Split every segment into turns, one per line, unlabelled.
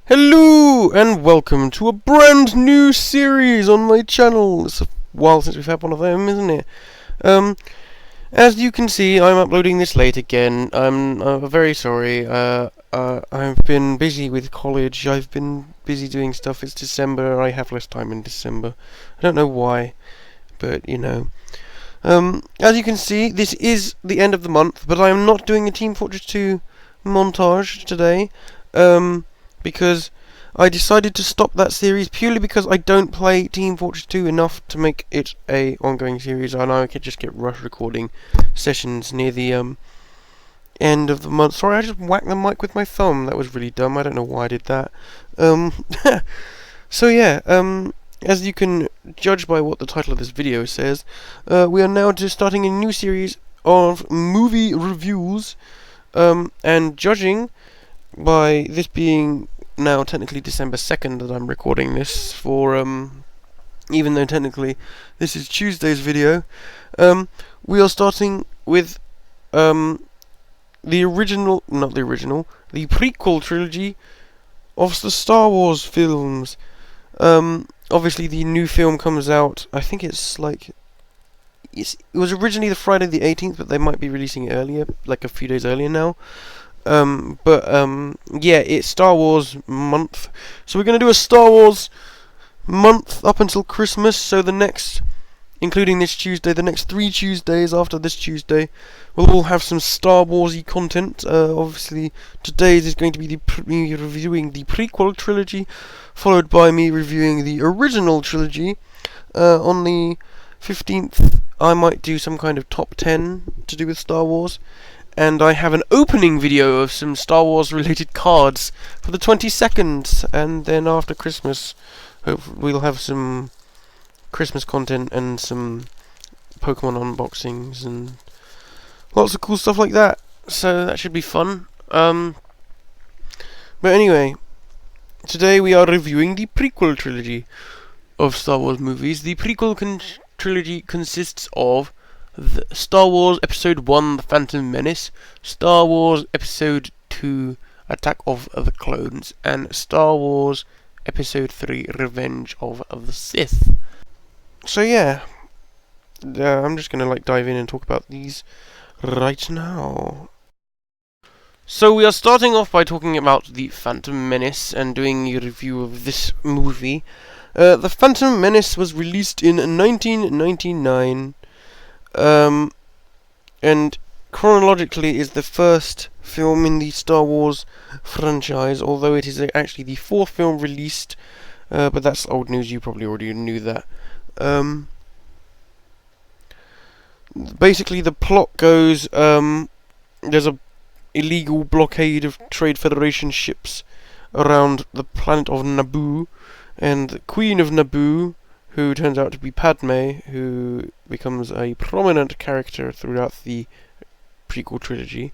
Hello and welcome to a brand new series on my channel. It's a while since we've had one of them, isn't it? As you can see, I'm uploading this late again. I'm very sorry. I've been busy with college. I've been busy doing stuff. It's December. I have less time in December. I don't know why, but you know. As you can see, this is the end of the month, but I'm not doing a Team Fortress 2 montage today. Because I decided to stop that series purely because I don't play Team Fortress 2 enough to make it a ongoing series. I know I could just get rush recording sessions near the end of the month. Sorry, I just whacked the mic with my thumb. That was really dumb. I don't know why I did that. So yeah, as you can judge by what the title of this video says, we are now just starting a new series of movie reviews, and judging by this being now technically December 2nd that I'm recording this for, even though technically this is Tuesday's video, we are starting with the prequel trilogy of the Star Wars films. Obviously the new film comes out, I think it was originally the Friday the 18th, but they might be releasing it earlier, like a few days earlier now. Yeah, it's Star Wars month, so we're going to do a Star Wars month up until Christmas, so including this Tuesday, the next 3 Tuesdays after this Tuesday, we'll all have some Star Wars-y content. Obviously, today's is going to be me reviewing the prequel trilogy, followed by me reviewing the original trilogy. On the 15th, I might do some kind of top 10 to do with Star Wars. And I have an opening video of some Star Wars related cards for the 22nd, and then after Christmas, we'll have some Christmas content and some Pokemon unboxings and lots of cool stuff like that. So that should be fun. But anyway, today we are reviewing the prequel trilogy of Star Wars movies. The prequel trilogy consists of Star Wars Episode 1, The Phantom Menace, Star Wars Episode 2, Attack of the Clones, and Star Wars Episode 3, Revenge of the Sith. So yeah, I'm just gonna dive in and talk about these right now. So we are starting off by talking about The Phantom Menace and doing a review of this movie. The Phantom Menace was released in 1999. And chronologically is the first film in the Star Wars franchise, although it is actually the 4th film released, but that's old news, you probably already knew that. Basically the plot goes, there's a illegal blockade of Trade Federation ships around the planet of Naboo, and the Queen of Naboo, who turns out to be Padme, who becomes a prominent character throughout the prequel trilogy,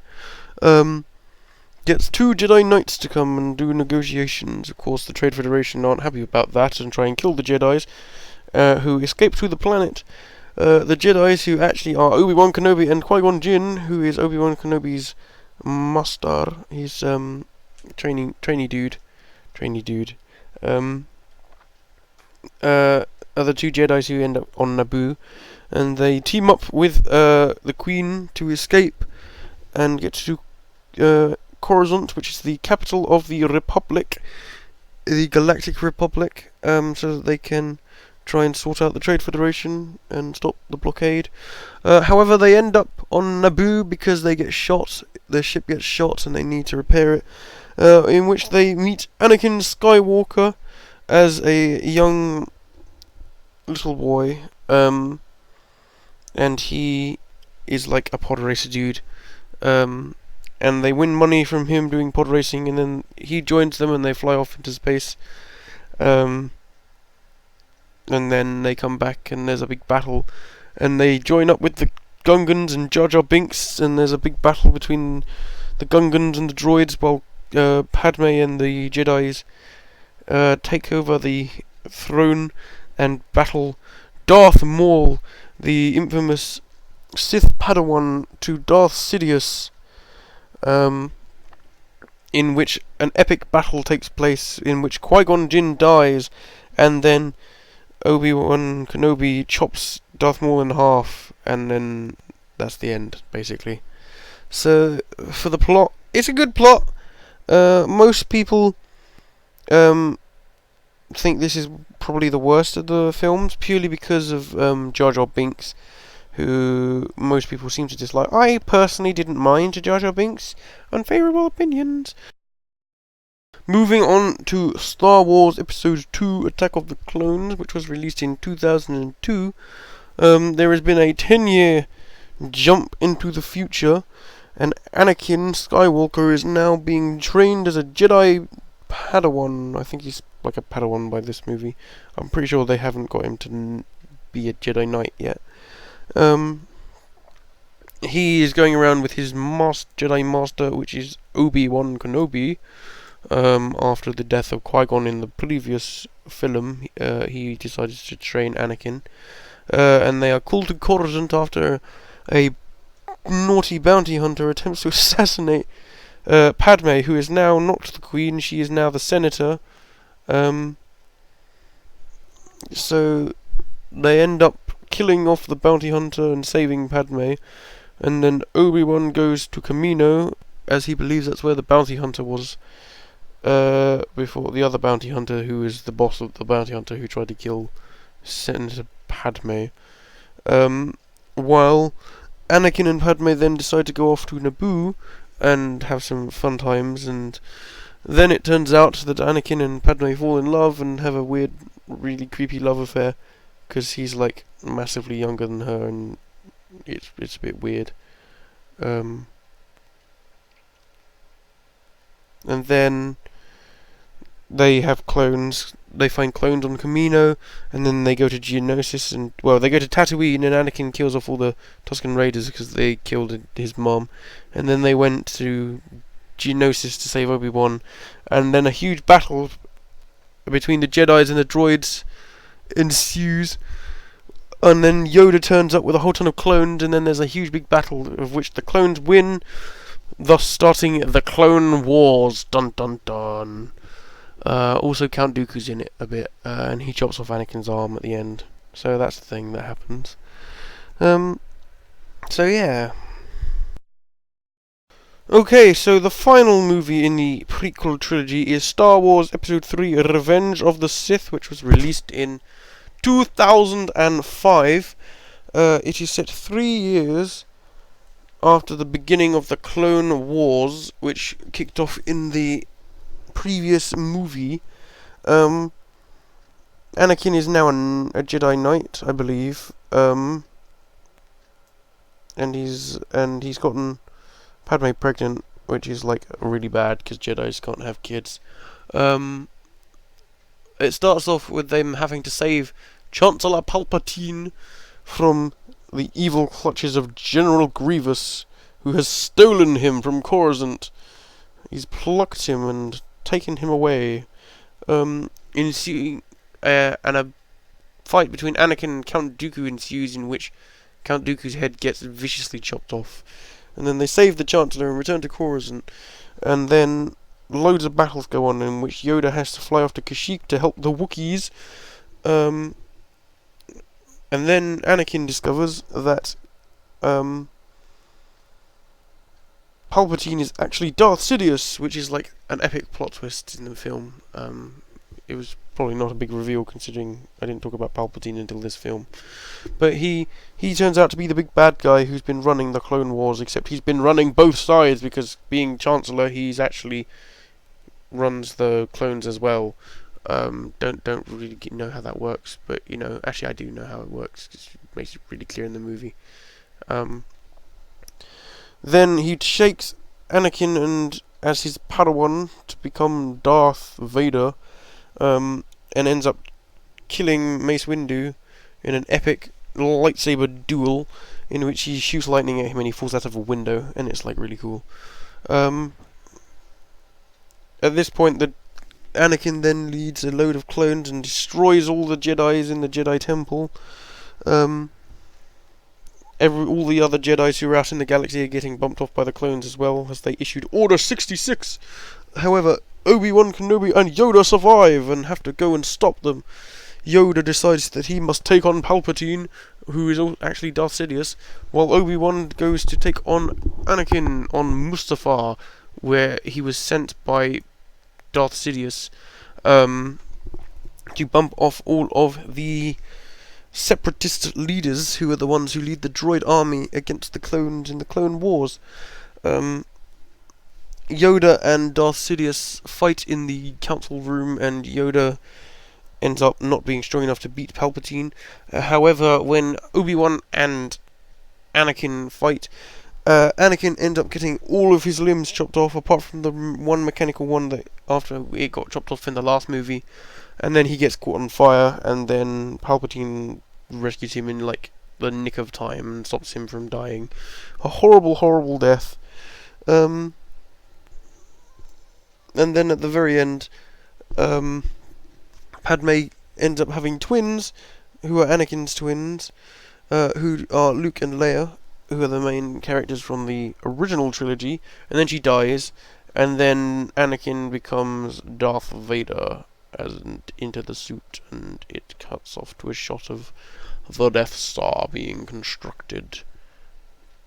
gets 2 Jedi Knights to come and do negotiations. Of course, the Trade Federation aren't happy about that and try and kill the Jedis, who escape to the planet. The Jedis, who actually are Obi-Wan Kenobi and Qui-Gon Jinn, who is Obi-Wan Kenobi's master. He's trainee dude. Are the 2 Jedis who end up on Naboo, and they team up with the Queen to escape and get to Coruscant, which is the capital of the Republic, the Galactic Republic, so that they can try and sort out the Trade Federation and stop the blockade. However, they end up on Naboo because they get shot. Their ship gets shot and they need to repair it, in which they meet Anakin Skywalker as a young little boy, and he is like a pod racer dude, and they win money from him doing pod racing, and then he joins them and they fly off into space, and then they come back and there's a big battle, and they join up with the Gungans and Jar Jar Binks, and there's a big battle between the Gungans and the droids, while Padme and the Jedis take over the throne and battle Darth Maul, the infamous Sith Padawan to Darth Sidious. in which an epic battle takes place, in which Qui-Gon Jinn dies, and then Obi-Wan Kenobi chops Darth Maul in half, and then that's the end, basically. So, for the plot, it's a good plot. Most people think this is probably the worst of the films, purely because of Jar Jar Binks, who most people seem to dislike. I personally didn't mind Jar Jar Binks. Unfavourable opinions. Moving on to Star Wars Episode 2, Attack of the Clones, which was released in 2002. There has been a 10-year jump into the future, and Anakin Skywalker is now being trained as a Jedi Padawan. I think he's like a Padawan by this movie. I'm pretty sure they haven't got him to be a Jedi Knight yet. He is going around with his Jedi Master, which is Obi-Wan Kenobi. After the death of Qui-Gon in the previous film, he decided to train Anakin. And they are called to Coruscant after a naughty bounty hunter attempts to assassinate Padme, who is now not the Queen, she is now the Senator. So they end up killing off the bounty hunter and saving Padme. And then Obi-Wan goes to Kamino, as he believes that's where the bounty hunter was. Before the other bounty hunter, who is the boss of the bounty hunter who tried to kill Senator Padme. While Anakin and Padme then decide to go off to Naboo and have some fun times, and then it turns out that Anakin and Padme fall in love and have a weird, really creepy love affair, because he's like massively younger than her, and it's a bit weird. And then they have clones. They find clones on Kamino, and then they go to Geonosis, and they go to Tatooine, and Anakin kills off all the Tusken Raiders because they killed his mom, and then they went to Geonosis to save Obi-Wan, and then a huge battle between the Jedis and the droids ensues, and then Yoda turns up with a whole ton of clones, and then there's a huge big battle of which the clones win, thus starting the Clone Wars. Dun dun dun. Also, Count Dooku's in it a bit, and he chops off Anakin's arm at the end. So that's the thing that happens. So yeah. Okay, so the final movie in the prequel trilogy is Star Wars Episode 3, Revenge of the Sith, which was released in 2005. It is set 3 years after the beginning of the Clone Wars, which kicked off in the previous movie. Anakin is now a Jedi Knight, I believe. And he's gotten Padme pregnant, which is like really bad because Jedis can't have kids. It starts off with them having to save Chancellor Palpatine from the evil clutches of General Grievous, who has stolen him from Coruscant. He's plucked him and taken him away. Ensuing and a fight between Anakin and Count Dooku ensues, in which Count Dooku's head gets viciously chopped off. And then they save the Chancellor and return to Coruscant. And then loads of battles go on, in which Yoda has to fly off to Kashyyyk to help the Wookiees. And then Anakin discovers that Palpatine is actually Darth Sidious, which is like an epic plot twist in the film. It was probably not a big reveal, considering I didn't talk about Palpatine until this film. But he turns out to be the big bad guy who's been running the Clone Wars, except he's been running both sides, because being Chancellor, he's actually runs the clones as well. Don't really know how that works, but actually I do know how it works, because it makes it really clear in the movie. Then he shakes Anakin and as his Padawan to become Darth Vader, and ends up killing Mace Windu in an epic lightsaber duel, in which he shoots lightning at him and he falls out of a window, and it's like really cool. At this point, the Anakin then leads a load of clones and destroys all the Jedis in the Jedi Temple. All the other Jedis who are out in the galaxy are getting bumped off by the clones as well, as they issued Order 66. However, Obi-Wan Kenobi and Yoda survive and have to go and stop them. Yoda decides that he must take on Palpatine, who is actually Darth Sidious, while Obi-Wan goes to take on Anakin on Mustafar, where he was sent by Darth Sidious to bump off all of the separatist leaders, who are the ones who lead the droid army against the clones in the Clone Wars. Yoda and Darth Sidious fight in the council room, and Yoda ends up not being strong enough to beat Palpatine. However, when Obi-Wan and Anakin fight, Anakin ends up getting all of his limbs chopped off, apart from the one mechanical one that after it got chopped off in the last movie. And then he gets caught on fire, and then Palpatine rescues him in like the nick of time and stops him from dying. A horrible, horrible death. And then at the very end, Padme ends up having twins, who are Anakin's twins, who are Luke and Leia, who are the main characters from the original trilogy, and then she dies, and then Anakin becomes Darth Vader into the suit, and it cuts off to a shot of the Death Star being constructed.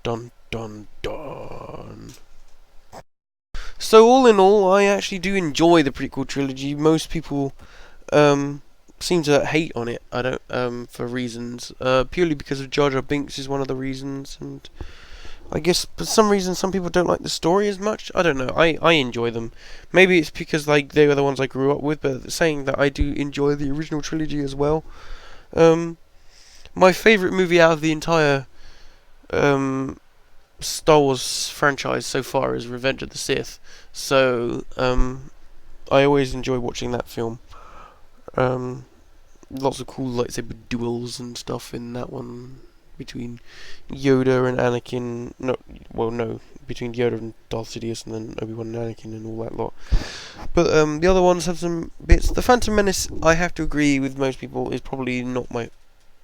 Dun dun dun. So all in all, I actually do enjoy the prequel trilogy. Most people seem to hate on it. I don't for reasons purely because of Jar Jar Binks is one of the reasons, and I guess for some reason some people don't like the story as much. I don't know. I enjoy them. Maybe it's because like they were the ones I grew up with, but saying that I do enjoy the original trilogy as well. My favourite movie out of the entire Star Wars franchise so far is Revenge of the Sith. So I always enjoy watching that film. Lots of cool lightsaber duels and stuff in that one between Yoda and Anakin. No, between Yoda and Darth Sidious, and then Obi-Wan and Anakin and all that lot. But the other ones have some bits. The Phantom Menace, I have to agree with most people, is probably not my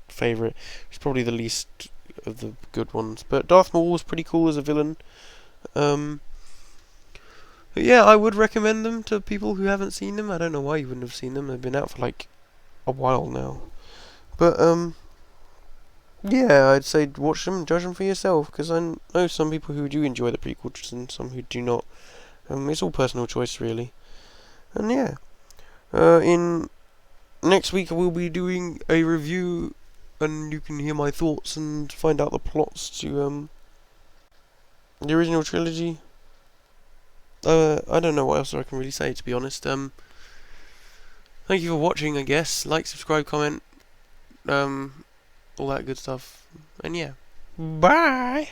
favourite. It's probably the least of the good ones. But Darth Maul was pretty cool as a villain. But yeah, I would recommend them to people who haven't seen them. I don't know why you wouldn't have seen them. They've been out for like a while now. But yeah, I'd say watch them and judge them for yourself, because I know some people who do enjoy the prequels and some who do not. It's all personal choice, really. And yeah, in next week we'll be doing a review, and you can hear my thoughts and find out the plots to the original trilogy. I don't know what else I can really say, to be honest. Thank you for watching, I guess. Like, subscribe, comment, all that good stuff. And yeah. Bye!